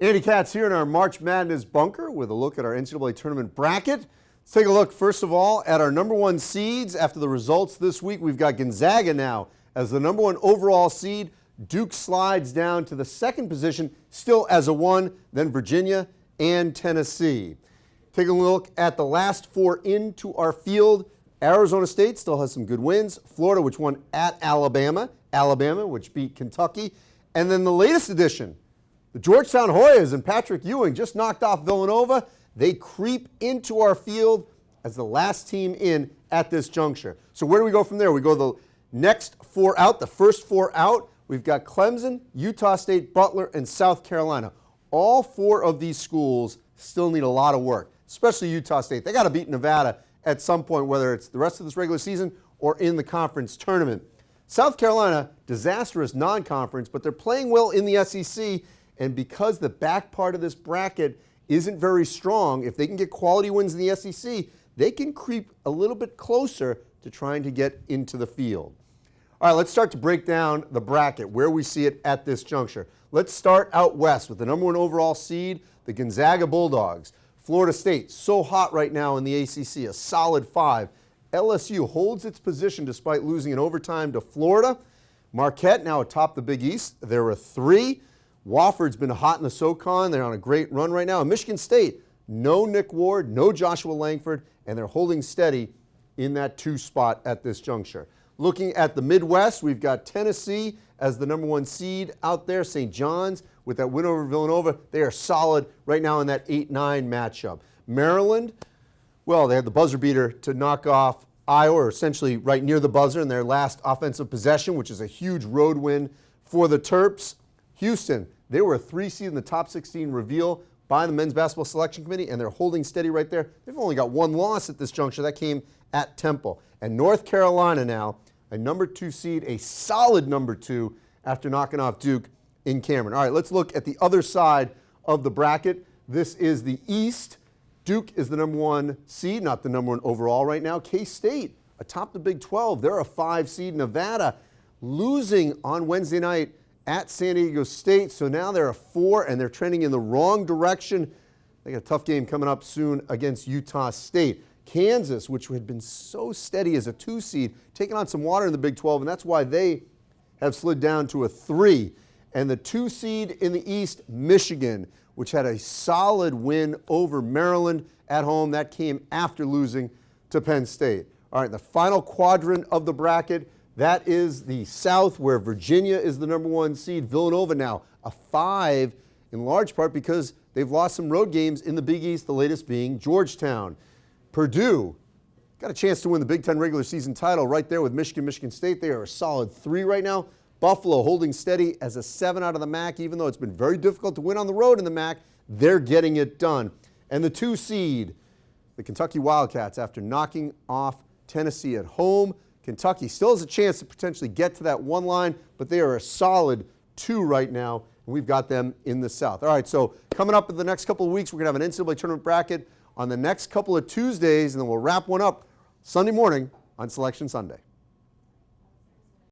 Andy Katz here in our March Madness bunker with a look at our NCAA tournament bracket. Let's take a look, first of all, at our number one seeds. After the results this week, we've got Gonzaga now as the number one overall seed. Duke slides down to the second position, still as a 1, then Virginia and Tennessee. Take a look at the last 4 into our field. Arizona State still has some good wins. Florida, which won at Alabama. Alabama, which beat Kentucky. And then the latest addition, the Georgetown Hoyas and Patrick Ewing just knocked off Villanova. They creep into our field as the last team in at this juncture. So where do we go from there? We go the next 4 out, the first 4 out. We've got Clemson, Utah State, Butler, and South Carolina. All 4 of these schools still need a lot of work, especially Utah State. They got to beat Nevada at some point, whether it's the rest of this regular season or in the conference tournament. South Carolina, disastrous non-conference, but they're playing well in the SEC. And because the back part of this bracket isn't very strong, if they can get quality wins in the SEC, they can creep a little bit closer to trying to get into the field. All right, let's start to break down the bracket, where we see it at this juncture. Let's start out west with the number 1 overall seed, the Gonzaga Bulldogs. Florida State, so hot right now in the ACC, a solid 5. LSU holds its position despite losing in overtime to Florida. Marquette now atop the Big East. They're a 3. Wofford's been hot in the SoCon. They're on a great run right now. And Michigan State, no Nick Ward, no Joshua Langford, and they're holding steady in that 2 spot at this juncture. Looking at the Midwest, we've got Tennessee as the number 1 seed out there. St. John's with that win over Villanova. They are solid right now in that 8-9 matchup. Maryland, well, they had the buzzer beater to knock off Iowa, or essentially right near the buzzer in their last offensive possession, which is a huge road win for the Terps. Houston, they were a 3 seed in the top 16 reveal by the men's basketball selection committee, and they're holding steady right there. They've only got 1 loss at this juncture. That came at Temple. And North Carolina now, a number 2 seed, a solid number 2 after knocking off Duke in Cameron. All right, let's look at the other side of the bracket. This is the East. Duke is the number 1 seed, not the number 1 overall right now. K-State atop the Big 12. They're a 5 seed. Nevada losing on Wednesday night at San Diego State, so now they're a 4 and they're trending in the wrong direction. They got a tough game coming up soon against Utah State. Kansas, which had been so steady as a 2 seed, taking on some water in the Big 12, and that's why they have slid down to a 3. And the 2 seed in the East, Michigan, which had a solid win over Maryland at home. That came after losing to Penn State. All right, the final quadrant of the bracket, that is the South, where Virginia is the number 1 seed. Villanova now a 5, in large part because they've lost some road games in the Big East, the latest being Georgetown. Purdue got a chance to win the Big Ten regular season title right there with Michigan State. They are a solid 3 right now. Buffalo holding steady as a 7 out of the MAC, even though it's been very difficult to win on the road in the MAC. They're getting it done. And the 2 seed, the Kentucky Wildcats, after knocking off Tennessee at home. Kentucky still has a chance to potentially get to that 1 line, but they are a solid 2 right now, and we've got them in the South. All right, so coming up in the next couple of weeks, we're going to have an NCAA tournament bracket on the next couple of Tuesdays, and then we'll wrap one up Sunday morning on Selection Sunday.